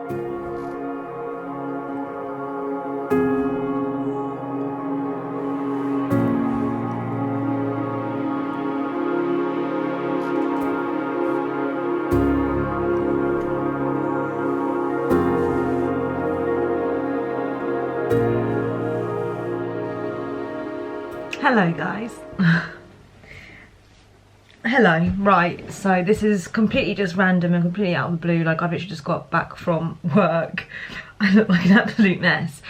Hello guys. Hello, right, so this is completely just random and completely out of the blue. Like, I've literally just got back from work. I look like an absolute mess.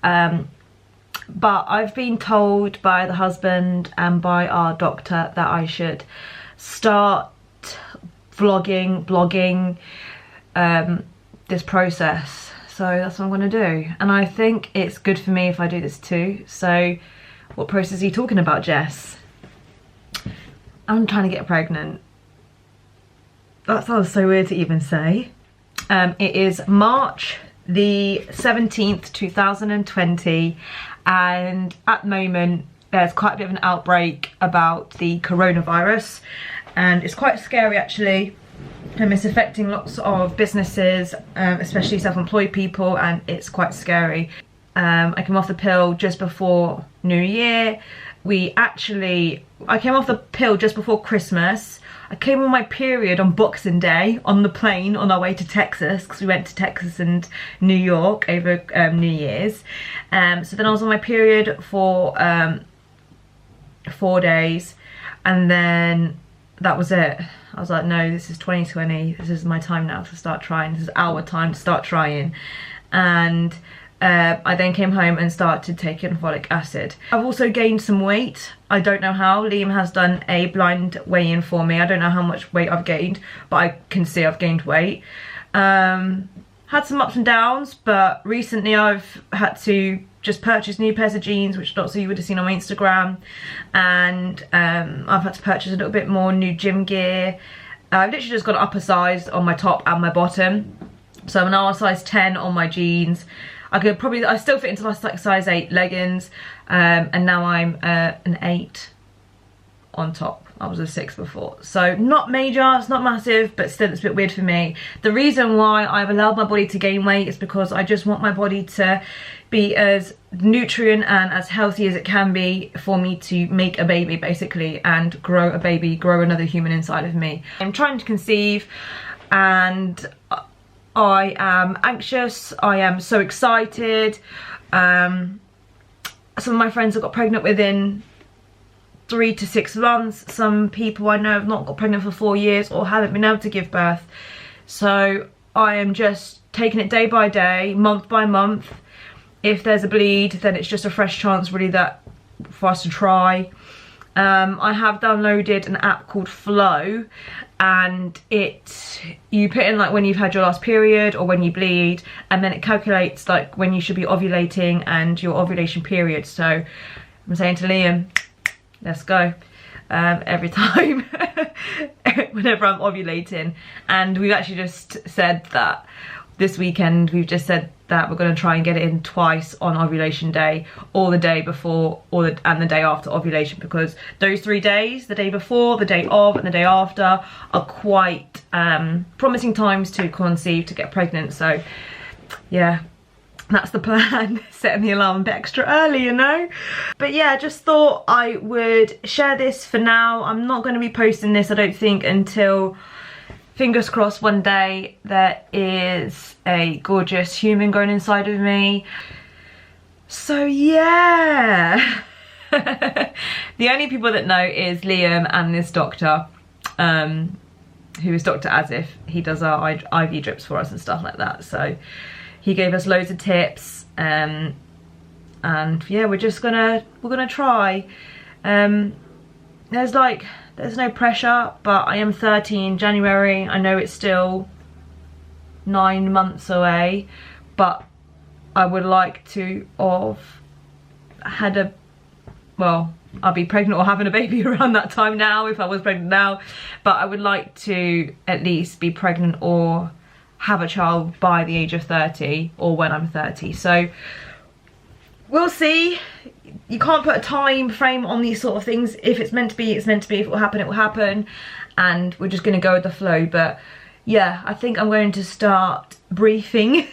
But I've been told by the husband and by our doctor that I should start blogging this process. So that's what I'm gonna do. And I think it's good for me if I do this too. So what process are you talking about, Jess? I'm trying to get pregnant. That sounds so weird to even say. It is March the 17th, 2020, and at the moment there's quite a bit of an outbreak about the coronavirus, and it's quite scary actually. It's affecting lots of businesses, especially self-employed people, and it's quite scary. I came off the pill just before New Year. I came off the pill just before Christmas. I came on my period on Boxing Day on the plane on our way to Texas, because we went to Texas and New York over New Year's. So then I was on my period for 4 days, and then that was it. I was like, no, this is 2020. This is my time now to start trying. This is our time to start trying. And I then came home and started taking folic acid. I've also gained some weight. I don't know how. Liam has done a blind weigh-in for me. I don't know how much weight I've gained, but I can see I've gained weight. Had some ups and downs, but recently I've had to just purchase new pairs of jeans, which lots of you would have seen on my Instagram, and I've had to purchase a little bit more new gym gear. I've literally just got an upper size on my top and my bottom, so I'm now a size 10 on my jeans. I still fit into like size 8 leggings, and now I'm an 8 on top. I was a 6 before, so not major, it's not massive, but still it's a bit weird for me. The reason why I've allowed my body to gain weight is because I just want my body to be as nutrient and as healthy as it can be for me to make a baby basically, and grow a baby, grow another human inside of me. I'm trying to conceive, and I am anxious. I am so excited. Some of my friends have got pregnant within 3 to 6 months. Some people I know have not got pregnant for 4 years or haven't been able to give birth. So I am just taking it day by day, month by month. If there's a bleed, then it's just a fresh chance really that for us to try. I have downloaded an app called Flow, and you put in like when you've had your last period or when you bleed, and then it calculates like when you should be ovulating and your ovulation period. So I'm saying to Liam, let's go, every time whenever I'm ovulating. And we've actually just said that this weekend, we've just said that we're going to try and get it in twice on ovulation day, or the day before, and the day after ovulation, because those 3 days, the day before, the day of, and the day after, are quite promising times to conceive, to get pregnant. So yeah, that's the plan. Setting the alarm a bit extra early, you know. But yeah, just thought I would share this for now. I'm not going to be posting this, I don't think, until, fingers crossed, one day there is a gorgeous human growing inside of me. So yeah. The only people that know is Liam and this doctor, who is Dr. Asif. He does our IV drips for us and stuff like that. So he gave us loads of tips, and yeah, we're gonna try. There's no pressure, but I am 30 in January. I know it's still 9 months away, but I would like to have had well, I'll be pregnant or having a baby around that time now, if I was pregnant now, but I would like to at least be pregnant or have a child by the age of 30, or when I'm 30. So we'll see. You can't put a time frame on these sort of things. If it's meant to be, it's meant to be. If it will happen, it will happen, and we're just going to go with the flow. But yeah, I think I'm going to start briefing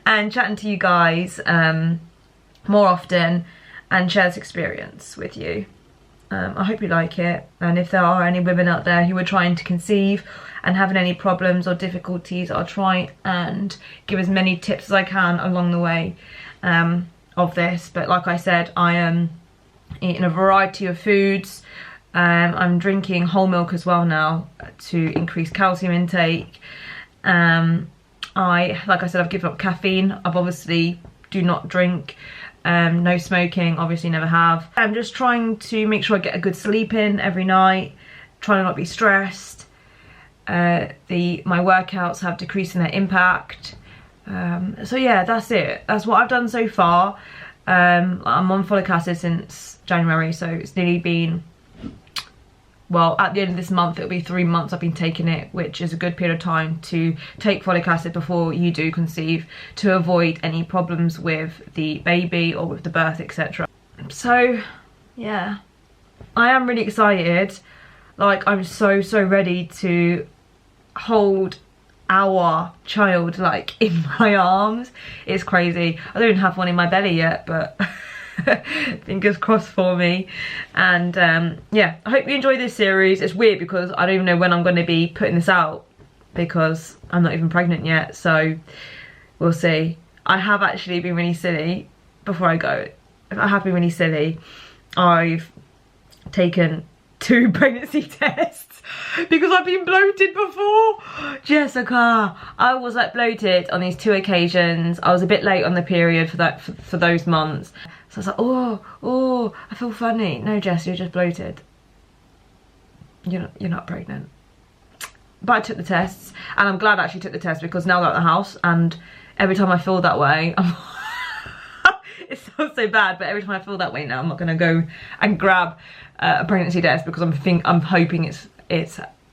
and chatting to you guys more often and share this experience with you. I hope you like it, and if there are any women out there who are trying to conceive and having any problems or difficulties, I'll try and give as many tips as I can along the way of this. But like I said, I am eating a variety of foods. I'm drinking whole milk as well now to increase calcium intake. Like I said, I've given up caffeine. I've obviously do not drink. No smoking, obviously never have. I'm just trying to make sure I get a good sleep in every night, trying to not be stressed. My workouts have decreased in their impact. So yeah, that's it. That's what I've done so far. I'm on folic acid since January, so it's nearly been, well, at the end of this month it'll be 3 months I've been taking it, which is a good period of time to take folic acid before you do conceive, to avoid any problems with the baby or with the birth, etc. So yeah, I am really excited. Like, I'm so ready to hold our child like in my arms. It's crazy. I don't even have one in my belly yet, but fingers crossed for me. And yeah, I hope you enjoy this series. It's weird because I don't even know when I'm going to be putting this out, because I'm not even pregnant yet, so we'll see. I have actually been really silly. Before I go, I have been really silly. I've taken 2 pregnancy tests because I've been bloated before. Jessica, I was like bloated on these 2 occasions. I was a bit late on the period for those months. So I was like, oh, I feel funny. No, Jess, you're just bloated. You're not pregnant. But I took the tests, and I'm glad I actually took the test, because now I'm at the house, and every time I feel that way, it sounds so bad, but every time I feel that way now, I'm not going to go and grab a pregnancy test, because I'm hoping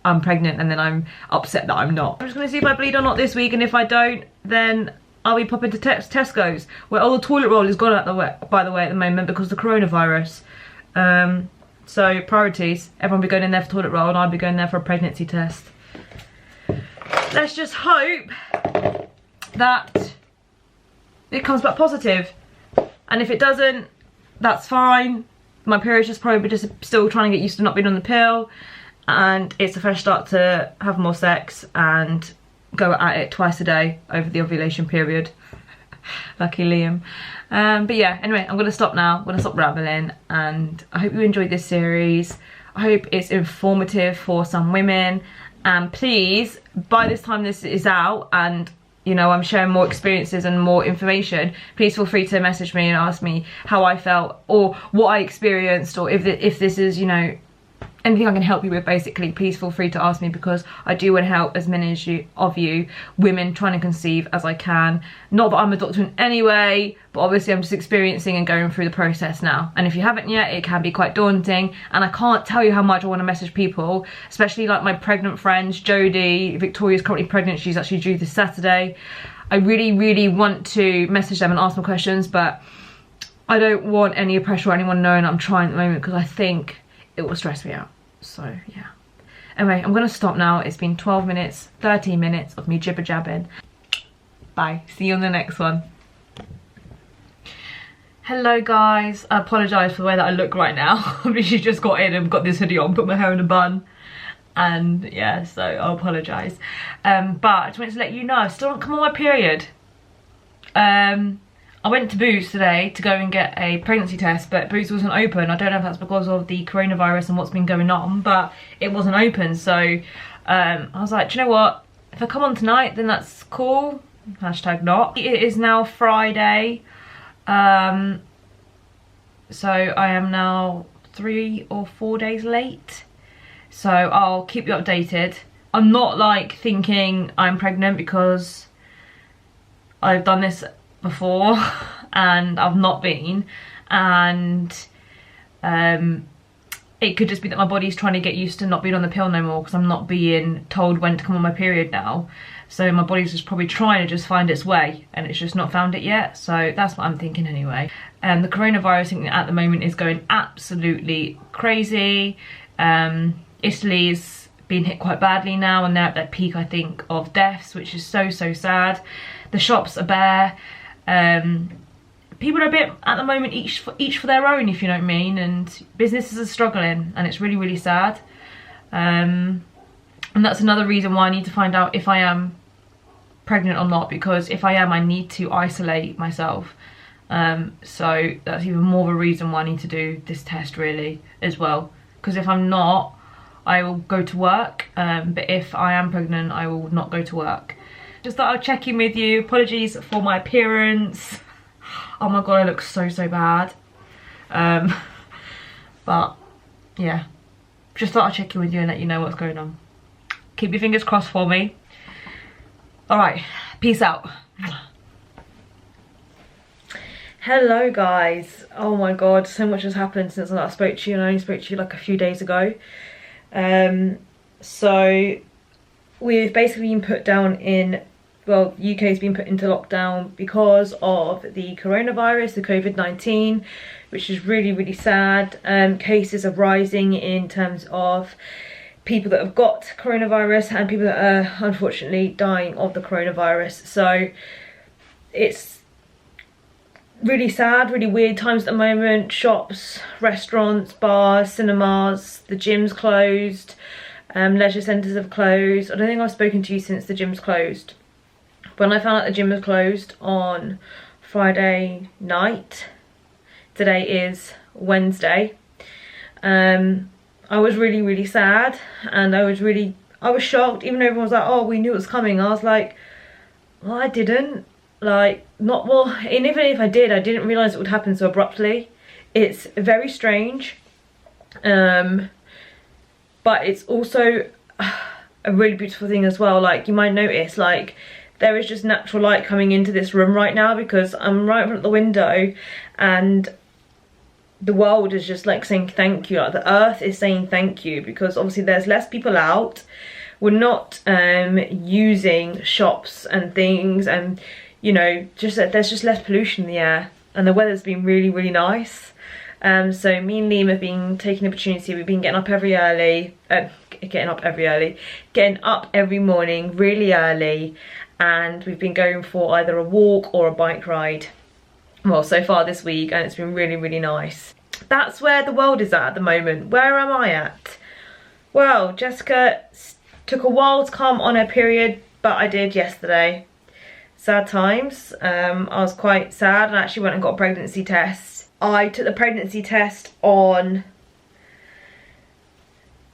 I'm pregnant, and then I'm upset that I'm not. I'm just going to see if I bleed or not this week, and if I don't, then I'll be popping to Tesco's, where all the toilet roll is gone by the way at the moment because of the coronavirus. So priorities, everyone will be going in there for toilet roll, and I'll be going there for a pregnancy test. Let's just hope that it comes back positive, and if it doesn't, that's fine. My period's just probably just still trying to get used to not being on the pill, and it's a fresh start to have more sex and go at it twice a day over the ovulation period. Lucky Liam. But yeah, anyway, I'm gonna stop now. I'm gonna stop rambling, and I hope you enjoyed this series. I hope it's informative for some women, and please, by this time this is out and you know I'm sharing more experiences and more information, please feel free to message me and ask me how I felt or what I experienced, or if this is, you know, anything I can help you with. Basically, please feel free to ask me, because I do want to help as many of you women trying to conceive as I can. Not that I'm a doctor in any way, but obviously I'm just experiencing and going through the process now. And if you haven't yet, it can be quite daunting, and I can't tell you how much I want to message people, especially like my pregnant friends. Jodie, Victoria's currently pregnant, she's actually due this Saturday. I really want to message them and ask them questions, but I don't want any pressure or anyone knowing I'm trying at the moment, because I think it will stress me out. So yeah, anyway, I'm gonna stop now. It's been 12 minutes, 13 minutes of me jibber jabbing. Bye, see you on the next one. Hello guys, I apologise for the way that I look right now. I've literally just got in and got this hoodie on, put my hair in a bun, and yeah, so I apologise. But I just wanted to let you know I still haven't come on my period. I went to Boots today to go and get a pregnancy test, but Boots wasn't open. I don't know if that's because of the coronavirus and what's been going on, but it wasn't open. So I was like, do you know what? If I come on tonight, then that's cool. Hashtag not. It is now Friday. So I am now 3 or 4 days late. So I'll keep you updated. I'm not like thinking I'm pregnant, because I've done this before and I've not been, and it could just be that my body's trying to get used to not being on the pill no more, because I'm not being told when to come on my period now. So my body's just probably trying to just find its way, and it's just not found it yet. So that's what I'm thinking anyway. The coronavirus thing at the moment is going absolutely crazy. Italy's being hit quite badly now, and they're at their peak, I think, of deaths, which is so sad. The shops are bare. People are a bit at the moment each for their own, if you know what I mean, and businesses are struggling, and it's really sad. And that's another reason why I need to find out if I am pregnant or not, because if I am, I need to isolate myself. So that's even more of a reason why I need to do this test, really, as well, because if I'm not, I will go to work, but if I am pregnant, I will not go to work. Just thought I'd check in with you. Apologies for my appearance. Oh my god, I look so bad. But yeah, just thought I'd check in with you and let you know what's going on. Keep your fingers crossed for me. Alright, peace out. Hello guys. Oh my god, so much has happened since I spoke to you, and I only spoke to you like a few days ago. So we've basically been put down in, well, UK's been put into lockdown because of the coronavirus, the COVID-19, which is really sad. Cases are rising in terms of people that have got coronavirus and people that are unfortunately dying of the coronavirus. So it's really sad, really weird times at the moment. Shops, restaurants, bars, cinemas, the gym's closed, leisure centres have closed. I don't think I've spoken to you since the gym's closed. When I found out the gym was closed on Friday night, today is Wednesday, I was really sad, and I was shocked. Even though everyone was like, oh, we knew it was coming, I was like, well, I didn't. Like, not well, and even if I didn't realise it would happen so abruptly. It's very strange, but it's also a really beautiful thing as well. Like, you might notice, like, there is just natural light coming into this room right now because I'm right in front of the window, and the world is just like saying thank you. Like, the earth is saying thank you, because obviously there's less people out. We're not using shops and things, and you know, just there's just less pollution in the air, and the weather's been really nice. So me and Liam have been taking the opportunity. We've been getting up every morning really early, and we've been going for either a walk or a bike ride, well, so far this week, and it's been really nice. That's where the world is at the moment. Where am I at? Well, Jessica took a while to come on her period, but I did yesterday. Sad times. I was quite sad, and actually went and got a pregnancy test. I took the pregnancy test on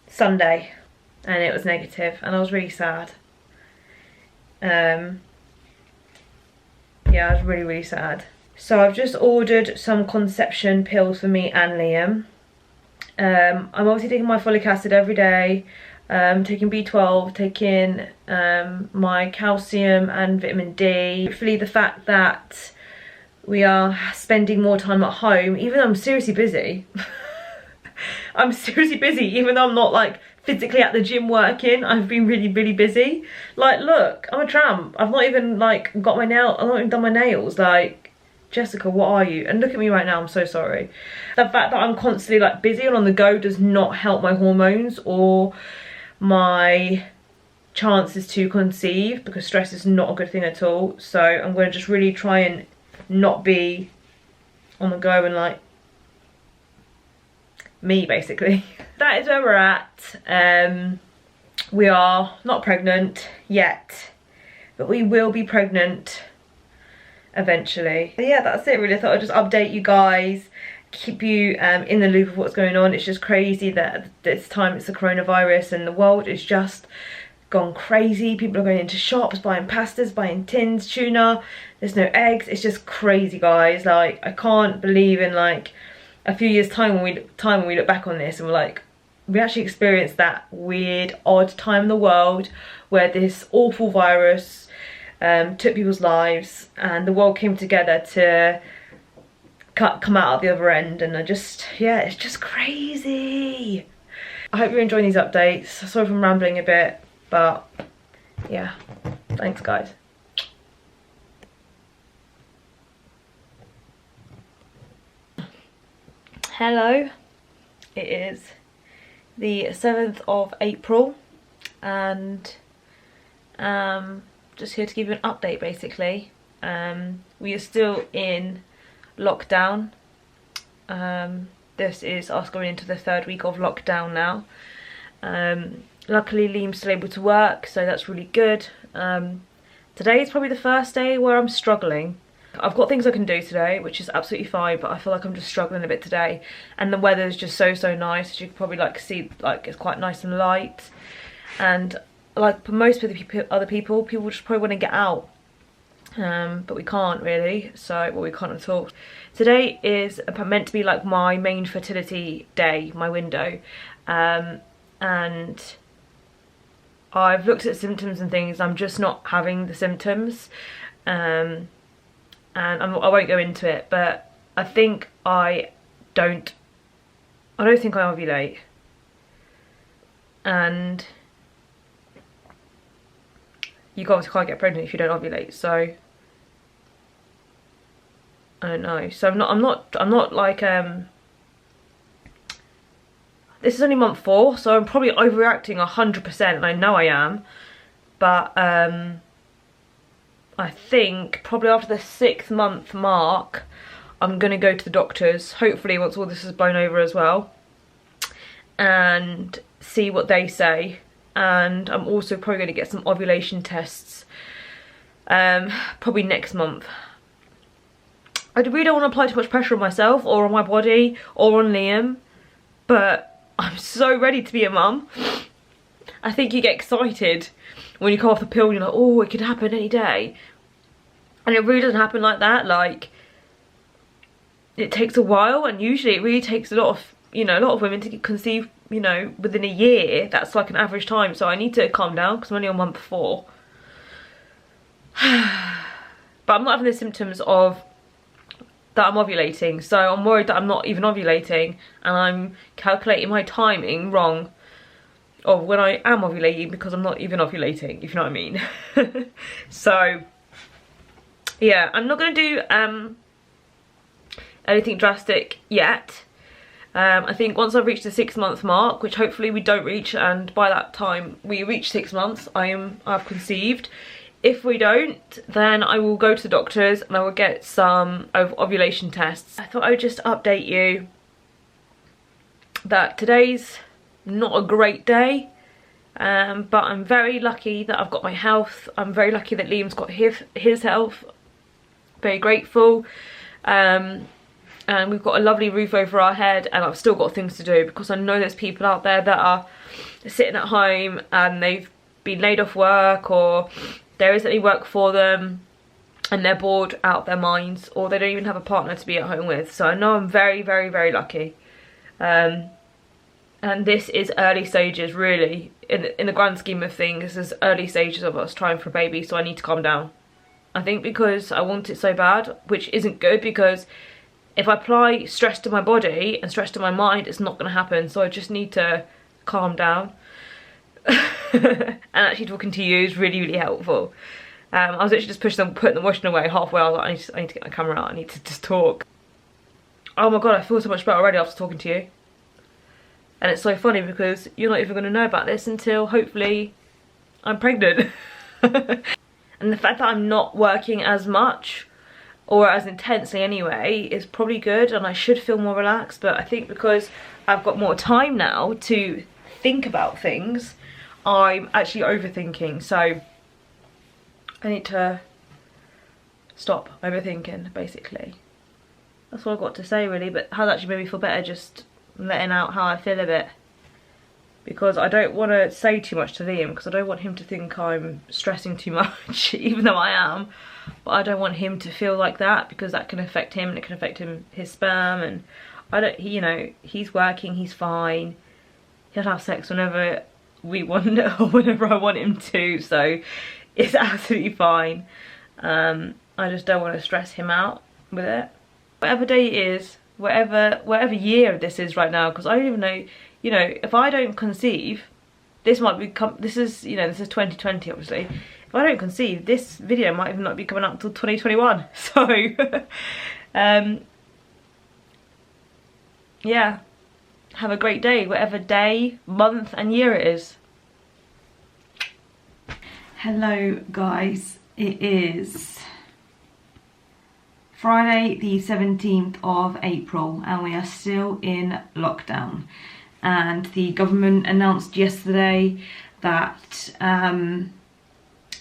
Sunday, and it was negative, and I was really sad. Yeah, I was really sad. So I've just ordered some conception pills for me and Liam. I'm obviously taking my folic acid every day, taking B12, taking my calcium and vitamin D. Hopefully the fact that we are spending more time at home, even though I'm seriously busy. I'm seriously busy, even though I'm not like physically at the gym working. I've been really busy. Like, look, I'm a tramp. I've not even like I've not even done my nails. Like, Jessica, what are you? And look at me right now, I'm so sorry. The fact that I'm constantly like busy and on the go does not help my hormones or my chances to conceive, because stress is not a good thing at all. So I'm going to just really try and not be on the go and like me, basically. That is where we're at. We are not pregnant yet, but we will be pregnant eventually. But yeah, that's it really. I thought I'd just update you guys, keep you in the loop of what's going on. It's just crazy that this time it's the coronavirus and the world is just gone crazy. People are going into shops, buying pastas, buying tins, tuna. There's no eggs. It's just crazy, guys. Like, I can't believe in like a few years time when we look back on this and we're like, we actually experienced that weird, odd time in the world where this awful virus took people's lives, and the world came together to come out of the other end. And yeah, it's just crazy. I hope you're enjoying these updates. Sorry if I'm rambling a bit, but yeah, thanks guys. Hello, it is the 7th of April and just here to give you an update basically. We are still in lockdown. This is us going into the 3rd week of lockdown now. Luckily Liam's still able to work, so that's really good. Today is probably the first day where I'm struggling. I've got things I can do today, which is absolutely fine, but I feel like I'm just struggling a bit today. And the weather's just so nice. As you can probably like see, like it's quite nice and light. And like for most other people just probably want to get out. But we can't really, so well, we can't at all. Today is meant to be like my main fertility day, my window. And I've looked at symptoms and things. I'm just not having the symptoms. And I won't go into it, but I think I don't think I ovulate. And you obviously can't get pregnant if you don't ovulate, so I don't know. So I'm not like this is only month 4, so I'm probably overreacting 100%, and I know I am, but I think probably after the 6th month mark I'm gonna go to the doctors, hopefully once all this is blown over as well, and see what they say. And I'm also probably going to get some ovulation tests probably next month. I really don't want to apply too much pressure on myself or on my body or on Liam, but I'm so ready to be a mum. I think you get excited when you come off the pill and you're like, oh, it could happen any day. And it really doesn't happen like that. Like, it takes a while, and usually it really takes a lot of women to conceive, you know, within a year. That's like an average time, so I need to calm down because I'm only on month 4. But I'm not having the symptoms of that I'm ovulating, so I'm worried that I'm not even ovulating, and I'm calculating my timing wrong of when I am ovulating because I'm not even ovulating, if you know what I mean. So yeah, I'm not going to do anything drastic yet. I think once I've reached the 6 month mark, which hopefully we don't reach, and by that time we reach 6 months, I've conceived. If we don't, then I will go to the doctors and I will get some ovulation tests. I thought I would just update you that today's not a great day, but I'm very lucky that I've got my health. I'm very lucky that Liam's got his health. Very grateful. And we've got a lovely roof over our head, and I've still got things to do, because I know there's people out there that are sitting at home and they've been laid off work, or there isn't any work for them and they're bored out their minds, or they don't even have a partner to be at home with. So I know I'm very lucky. And this is early stages, really. In the grand scheme of things, this is early stages of us trying for a baby, so I need to calm down. I think because I want it so bad, which isn't good, because if I apply stress to my body and stress to my mind, it's not going to happen. So I just need to calm down. And actually talking to you is really helpful. I was literally just putting the washing away halfway. I was like, I need to get my camera out. I need to just talk. Oh my god, I feel so much better already after talking to you. And it's so funny because you're not even going to know about this until hopefully I'm pregnant. And the fact that I'm not working as much, or as intensely anyway, is probably good, and I should feel more relaxed. But I think because I've got more time now to think about things, I'm actually overthinking. So I need to stop overthinking, basically. That's all I've got to say really, but it has actually made me feel better just letting out how I feel a bit. Because I don't want to say too much to Liam, because I don't want him to think I'm stressing too much, even though I am. But I don't want him to feel like that, because that can affect him, and it can affect his sperm. And you know, he's working, he's fine. He'll have sex whenever we want, or whenever I want him to, so it's absolutely fine. I just don't want to stress him out with it. Whatever day it is, whatever year this is right now, because I don't even know, you know, if I don't conceive, this might become, this is 2020 obviously. If I don't conceive, this video might even not be coming out until 2021. So, yeah, have a great day, whatever day, month and year it is. Hello guys, it is Friday the 17th of April and we are still in lockdown, and the government announced yesterday that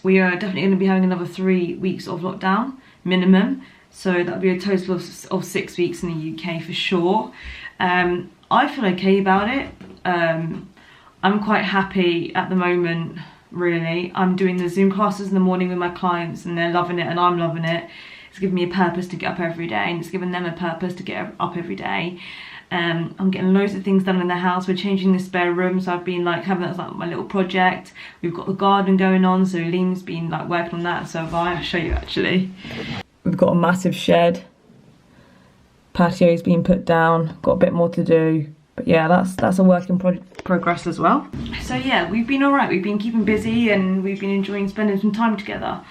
we are definitely going to be having another 3 weeks of lockdown minimum, so that would be a total of 6 weeks in the UK for sure. I feel okay about it. I'm quite happy at the moment, really. I'm doing the Zoom classes in the morning with my clients and they're loving it and I'm loving it. It's given me a purpose to get up every day and it's given them a purpose to get up every day. I'm getting loads of things done in the house. We're changing the spare room, so I've been like having that as like my little project. We've got the garden going on, so Liam's been like working on that, so I'll show you actually. We've got a massive shed. Patio's been put down, got a bit more to do. But yeah, that's a work in progress as well. So yeah, we've been alright. We've been keeping busy and we've been enjoying spending some time together.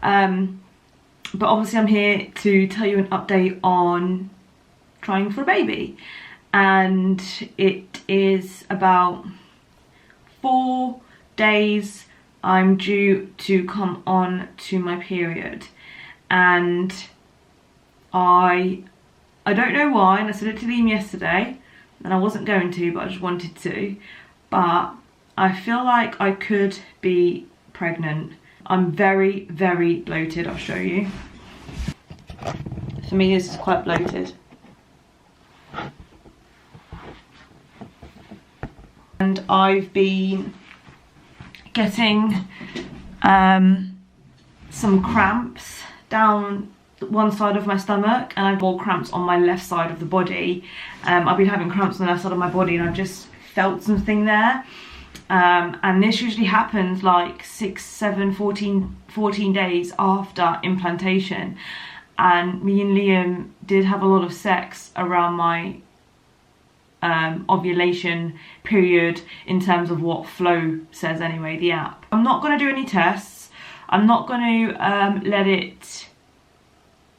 But obviously I'm here to tell you an update on trying for a baby. And it is about 4 days I'm due to come on to my period. And I don't know why, and I said it to Liam yesterday, and I wasn't going to, but I just wanted to. But I feel like I could be pregnant. I'm very, very bloated, I'll show you. For me, this is quite bloated. And I've been getting some cramps down one side of my stomach, and I've got cramps on my left side of the body. I've been having cramps on the left side of my body and I've just felt something there. And this usually happens like 6, 7, 14 days after implantation. And me and Liam did have a lot of sex around my ovulation period, in terms of what Flow says anyway, the app. I'm not going to do any tests. I'm not going to let it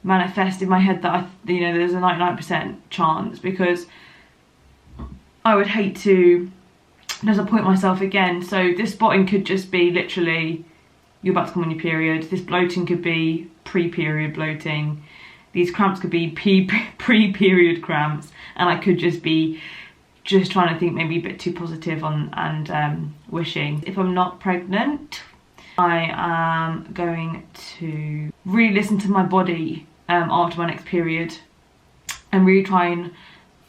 manifest in my head that there's a 99% chance, because I would hate to disappoint myself again. So this spotting could just be literally you're about to come on your period. This bloating could be pre-period bloating. These cramps could be pre-period cramps, and I could just be trying to think maybe a bit too positive on and wishing. If I'm not pregnant, I am going to really listen to my body after my next period and really try and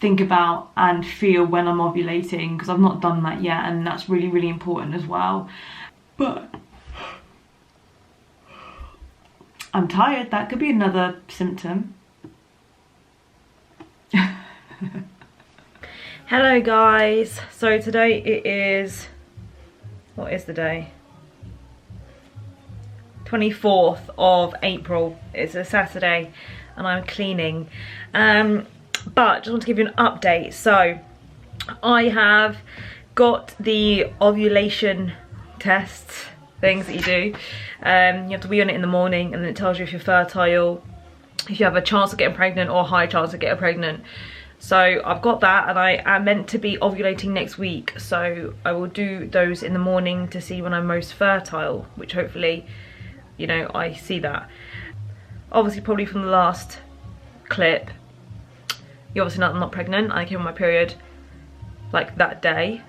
think about and feel when I'm ovulating, because I've not done that yet, and that's really, really important as well. But I'm tired. That could be another symptom. Hello guys. So today it is, what is the day? 24th of April. It's a Saturday and I'm cleaning. But just want to give you an update. So I have got the ovulation tests, things that you do. You have to wee on it in the morning and then it tells you if you're fertile, if you have a chance of getting pregnant or a high chance of getting pregnant. So I've got that, and I am meant to be ovulating next week. So I will do those in the morning to see when I'm most fertile, which hopefully, I see that. Obviously, probably from the last clip, you're obviously not pregnant. I came on my period like that day,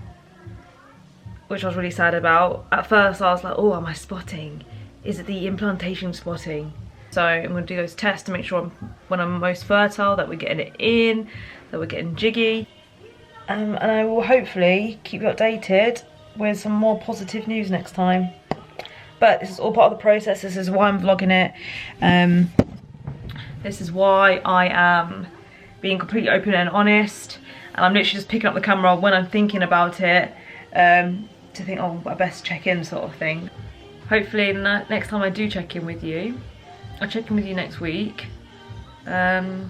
which I was really sad about. At first I was like, oh, am I spotting? Is it the implantation spotting? So I'm going to do those tests to make sure when I'm most fertile that we're getting it in, that we're getting jiggy. And I will hopefully keep you updated with some more positive news next time. But this is all part of the process. This is why I'm vlogging it. This is why I am being completely open and honest. And I'm literally just picking up the camera when I'm thinking about it, to think, oh, I best check in, sort of thing. Hopefully next time I do check in with you, I'll check in with you next week. Right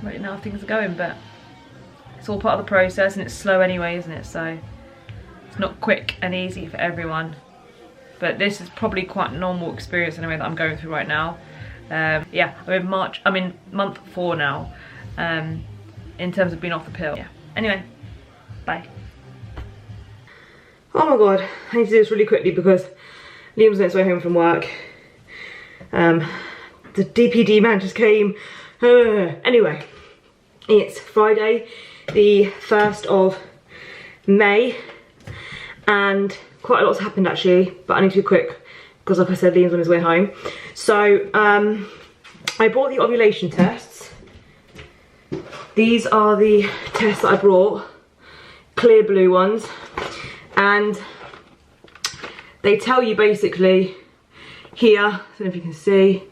now how things are going, but it's all part of the process and it's slow anyway, isn't it? So it's not quick and easy for everyone. But this is probably quite a normal experience anyway that I'm going through right now. Yeah, I'm in month 4 now, in terms of being off the pill. Yeah. Anyway, bye. Oh my god, I need to do this really quickly because Liam's on his way home from work. The DPD man just came. Anyway, it's Friday, the 1st of May, and quite a lot's happened actually, but I need to be quick because, like I said, Liam's on his way home. So I brought the ovulation tests. These are the tests that I brought, clear blue ones, and they tell you basically here, I don't know if you can see,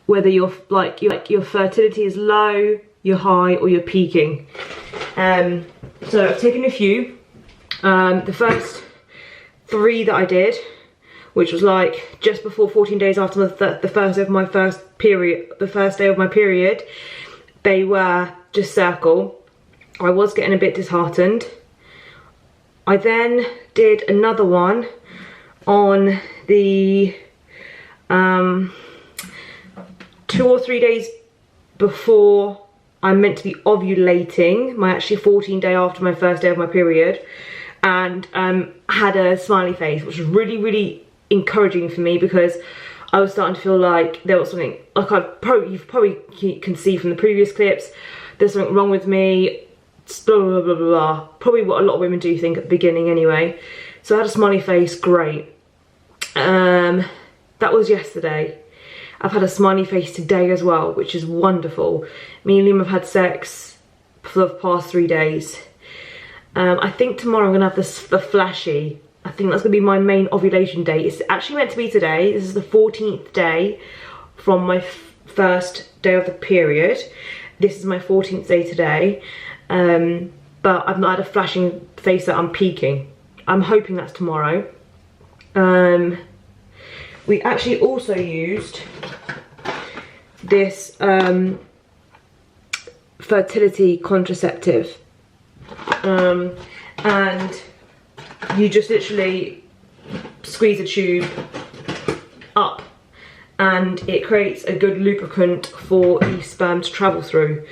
whether your fertility is low, you're high, or you're peaking. So I've taken a few. The first 3 that I did, which was like just before 14 days after the first day of my period, they were just circle. I was getting a bit disheartened. I then did another one on the 2 or 3 days before I'm meant to be ovulating, my actually 14th day after my first day of my period, and had a smiley face, which was really, really encouraging for me because I was starting to feel like there was something, like you've probably can see from the previous clips, there's something wrong with me, blah, blah, blah, blah, blah. Probably what a lot of women do think at the beginning anyway. So I had a smiley face, great. That was yesterday. I've had a smiley face today as well, which is wonderful. Me and Liam have had sex for the past 3 days. I think tomorrow I'm gonna have the flashy. I think that's gonna be my main ovulation day. It's actually meant to be today. This is the 14th day from my first day of the period. This is my 14th day today. But I've not had a flashing face that I'm peaking. I'm hoping that's tomorrow. We actually also used this fertility contraceptive, and you just literally squeeze the tube up and it creates a good lubricant for the sperm to travel through.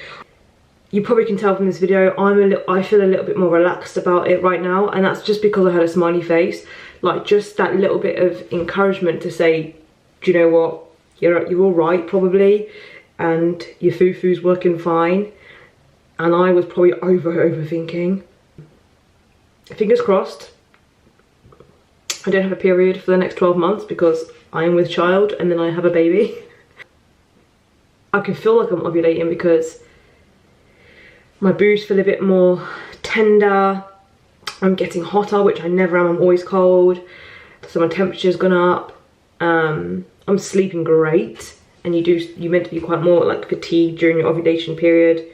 You probably can tell from this video, I feel a little bit more relaxed about it right now, and that's just because I had a smiley face. Like, just that little bit of encouragement to say, do you know what, you're all right probably, and your foo-foo's working fine. And I was probably overthinking. Fingers crossed, I don't have a period for the next 12 months because I am with child and then I have a baby. I can feel like I'm ovulating because my boobs feel a bit more tender. I'm getting hotter, which I never am. I'm always cold. So my temperature's gone up. I'm sleeping great. And you meant to be quite more like fatigued during your ovulation period.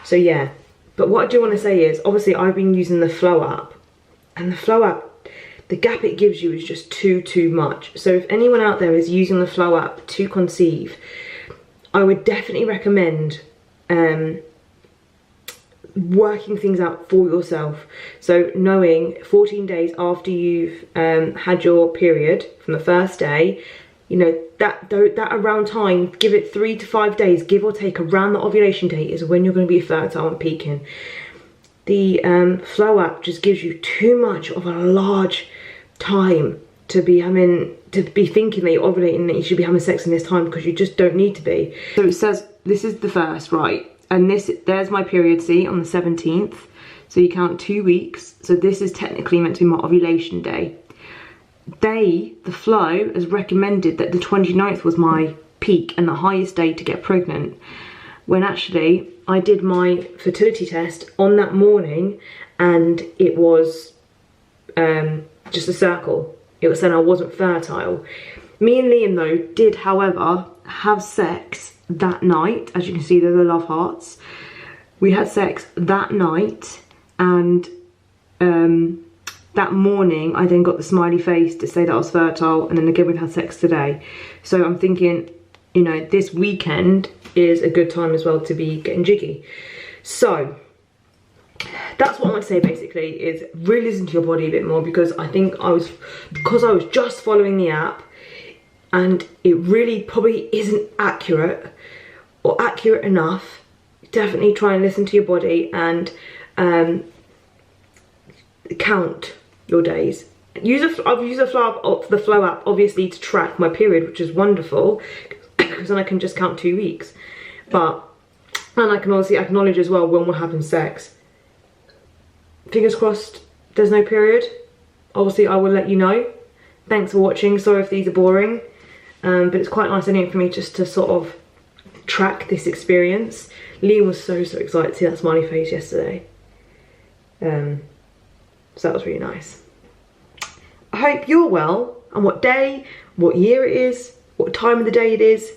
So yeah. But what I do want to say is, obviously I've been using the Flow app. And the Flow app, the gap it gives you is just too much. So if anyone out there is using the Flow app to conceive, I would definitely recommend working things out for yourself. So knowing 14 days after you've had your period from the first day, you know, that around time, give it 3 to 5 days, give or take, around the ovulation date is when you're going to be fertile and peaking. The Flow app just gives you too much of a large time to be thinking that you're ovulating, that you should be having sex in this time, because you just don't need to be. So it says this is the first, right? And there's my period, see, on the 17th. So you count 2 weeks. So this is technically meant to be my ovulation day. The Flow has recommended that the 29th was my peak and the highest day to get pregnant. When actually, I did my fertility test on that morning and it was just a circle. It was saying I wasn't fertile. Me and Liam, though, did, however, have sex that night. As you can see, they're the love hearts. We had sex that night, and that morning I then got the smiley face to say that I was fertile, and then again we've had sex today. So I'm thinking, you know, this weekend is a good time as well to be getting jiggy. So that's what I want to say basically, is really listen to your body a bit more, because I think because I was just following the app and it really probably isn't accurate or accurate enough. Definitely try and listen to your body and count your days. I've used the Flow app obviously to track my period, which is wonderful because then I can just count 2 weeks. And I can obviously acknowledge as well when we're having sex. Fingers crossed there's no period. Obviously I will let you know. Thanks for watching. Sorry if these are boring, but it's quite nice anyway for me just to sort of track this experience. Liam was so excited to see that smiley face yesterday. So that was really nice. I hope you're well, and what day, what year it is, what time of the day it is,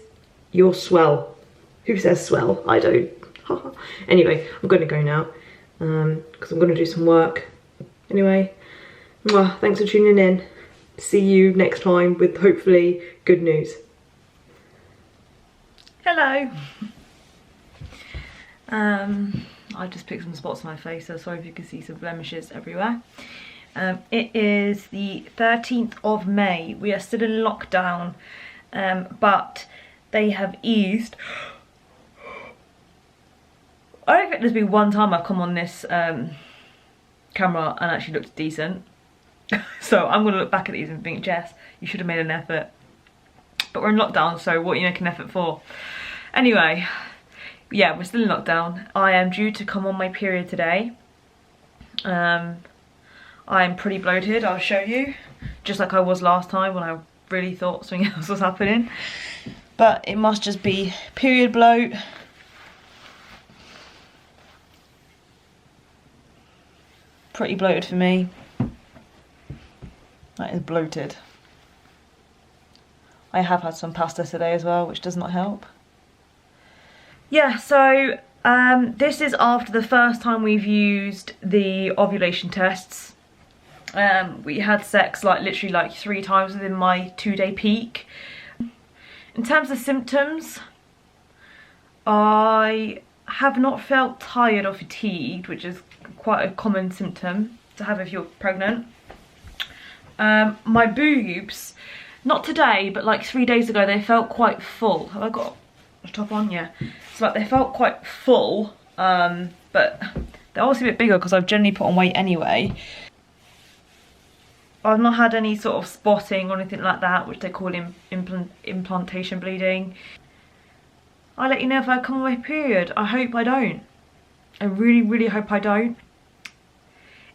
you're swell. Who says swell? I don't. Anyway, I'm going to go now because I'm going to do some work. Anyway, thanks for tuning in. See you next time with hopefully good news. Hello. I just picked some spots on my face, so sorry if you can see some blemishes everywhere. It is the 13th of May. We are still in lockdown, but they have eased. I don't think there's been one time I've come on this camera and actually looked decent. So I'm going to look back at these and think, Jess, you should have made an effort. But we're in lockdown, so what are you making an effort for? Anyway, yeah, we're still in lockdown. I am due to come on my period today. I'm pretty bloated, I'll show you. Just like I was last time when I really thought something else was happening. But it must just be period bloat. Pretty bloated for me. That is bloated. I have had some pasta today as well, which does not help. Yeah, so this is after the first time we've used the ovulation tests. We had sex literally 3 times within my 2-day peak. In terms of symptoms, I have not felt tired or fatigued, which is quite a common symptom to have if you're pregnant. My boobs, not today, but like 3 days ago, they felt quite full. Have I got a top on? Yeah. So they felt quite full, but they're obviously a bit bigger because I've generally put on weight anyway. I've not had any sort of spotting or anything like that, which they call implantation bleeding. I'll let you know if I come on my period. I hope I don't. I really hope I don't.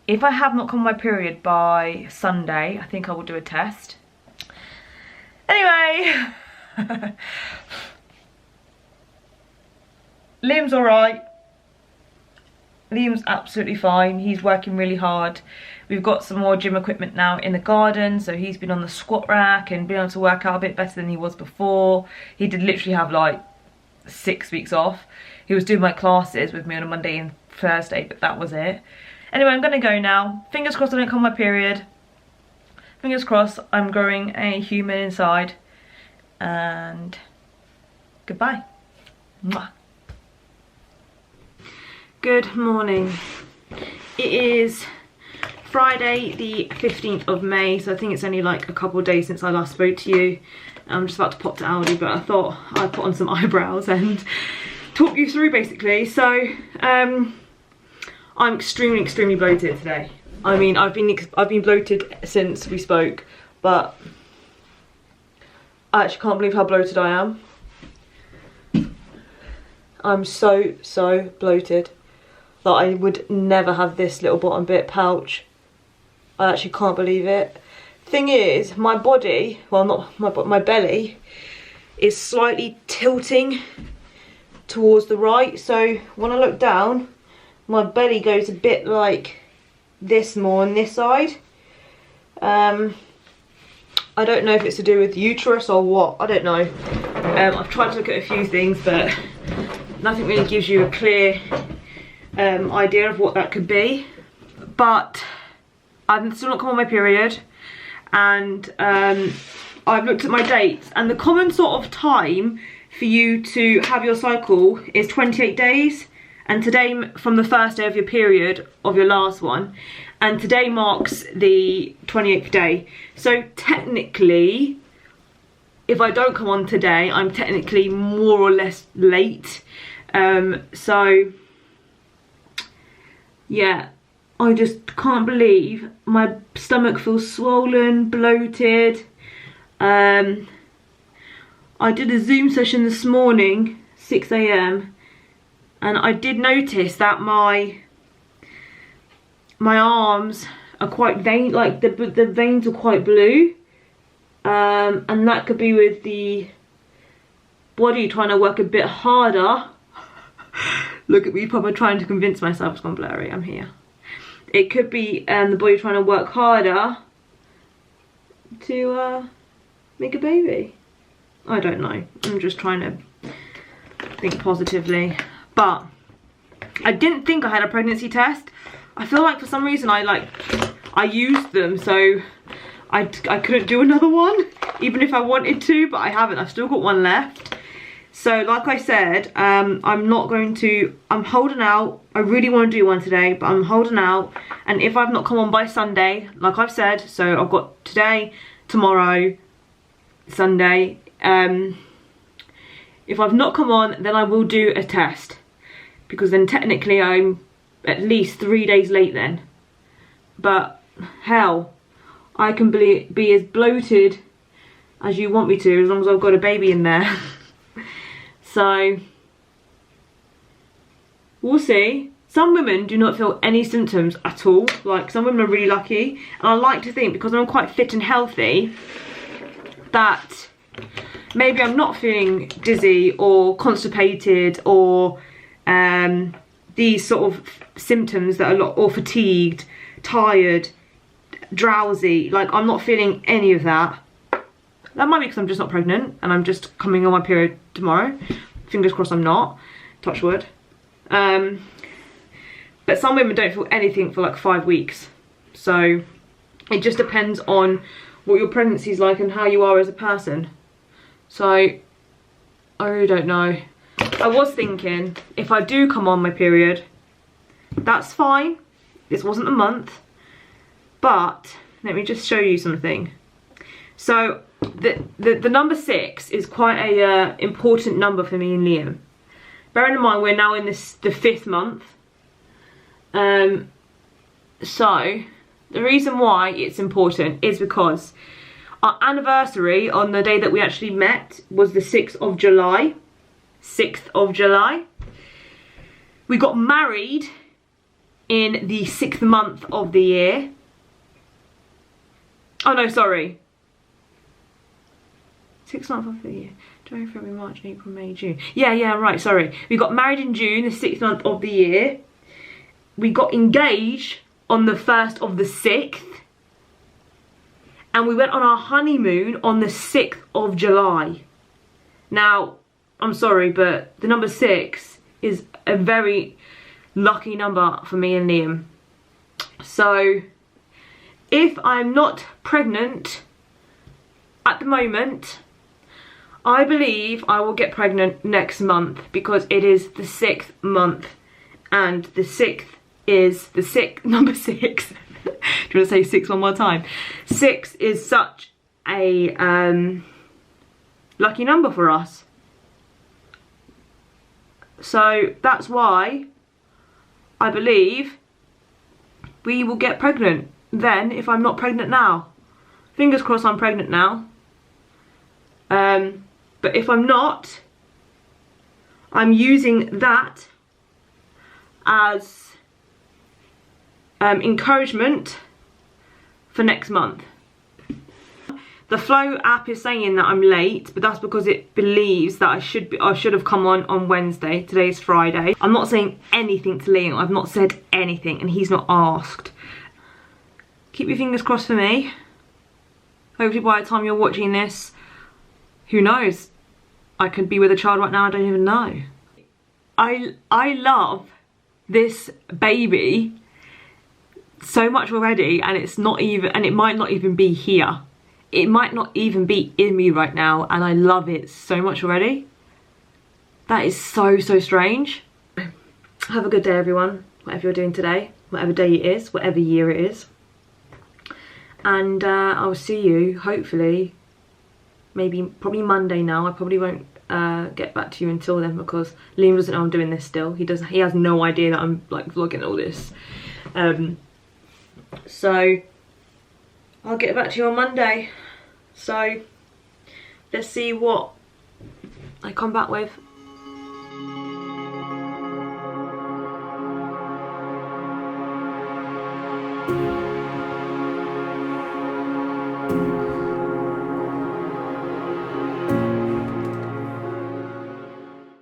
If I have not come on my period by Sunday, I think I will do a test. Anyway, Liam's alright. Liam's absolutely fine. He's working really hard. We've got some more gym equipment now in the garden, so he's been on the squat rack and been able to work out a bit better than he was before. He did literally have like 6 weeks off. He was doing my classes with me on a Monday and Thursday, but that was it. Anyway, I'm gonna go now. Fingers crossed I don't come on my period. Fingers crossed I'm growing a human inside. And goodbye. Mwah. Good morning. It is Friday the 15th of May, so I think it's only like a couple of days since I last spoke to you. I'm just about to pop to Aldi, but I thought I'd put on some eyebrows and talk you through basically. So I'm extremely bloated today. I mean, I've been bloated since we spoke, but I actually can't believe how bloated I am. I'm so bloated that I would never have this little bottom bit pouch. I actually can't believe it. Thing is, my body, well not my belly, is slightly tilting towards the right. So when I look down, my belly goes a bit like this more on this side. I don't know if it's to do with uterus or what, I don't know. I've tried to look at a few things, but nothing really gives you a clear idea of what that could be. But I'm still not come on my period, and I've looked at my dates, and the common sort of time for you to have your cycle is 28 days, and today, from the first day of your period of your last one, and today marks the 28th day. So technically, if I don't come on today, I'm technically more or less late. So yeah, I just can't believe my stomach feels swollen, bloated. I did a Zoom session this morning, 6 AM, and I did notice that my arms are quite vein, like the veins are quite blue, and that could be with the body trying to work a bit harder. Look at me, probably trying to convince myself. It's gone blurry. I'm here. It could be the body trying to work harder to make a baby. I don't know. I'm just trying to think positively. But I didn't think I had a pregnancy test. I feel like for some reason I used them, so I couldn't do another one, even if I wanted to, but I haven't. I've still got one left. So like I said, I'm holding out. I really want to do one today, but I'm holding out. And if I've not come on by Sunday, like I've said, so I've got today, tomorrow, Sunday. If I've not come on, then I will do a test, because then technically I'm at least 3 days late then. But hell, I can be as bloated as you want me to, as long as I've got a baby in there. So we'll see. Some women do not feel any symptoms at all. Like, some women are really lucky, and I like to think, because I'm quite fit and healthy, that maybe I'm not feeling dizzy or constipated or these sort of symptoms that are or fatigued, tired, drowsy. Like, I'm not feeling any of that. That might be because I'm just not pregnant and I'm just coming on my period tomorrow. Fingers crossed I'm not. Touch wood. But some women don't feel anything for like 5 weeks. So it just depends on what your pregnancy is like and how you are as a person. So I really don't know. I was thinking, if I do come on my period, that's fine. This wasn't a month. But let me just show you something. So the number 6 is quite a important number for me and Liam. Bearing in mind we're now in the 5th month. So the reason why it's important is because our anniversary on the day that we actually met was the 6th of July. 6th of July. We got married in the 6th month of the year. Oh no, sorry. 6th month of the year. January, February, March, April, May, June. Yeah, right, sorry. We got married in June, the 6th month of the year. We got engaged on the 1st of the 6th. And we went on our honeymoon on the 6th of July. Now, I'm sorry, but the number 6 is a very lucky number for me and Liam. So, if I'm not pregnant at the moment, I believe I will get pregnant next month, because it is the 6th month, and the 6th is the number 6. Do you want to say 6 one more time? 6 is such a lucky number for us. So that's why I believe we will get pregnant then, if I'm not pregnant now. Fingers crossed I'm pregnant now. But if I'm not, I'm using that as encouragement for next month. The Flow app is saying that I'm late, but that's because it believes that I should have come on Wednesday. Today's Friday. I'm not saying anything to Liam. I've not said anything, and he's not asked. Keep your fingers crossed for me. Hopefully by the time you're watching this, who knows? I could be with a child right now, I don't even know. I love this baby so much already, and it's not even, and it might not even be here. It might not even be in me right now, and I love it so much already. That is so strange. Have a good day, everyone, whatever you're doing today, whatever day it is, whatever year it is. And I'll see you, hopefully, probably Monday now. I probably won't get back to you until then, because Liam doesn't know I'm doing this still. He has no idea that I'm like vlogging all this. So I'll get back to you on Monday. So let's see what I come back with.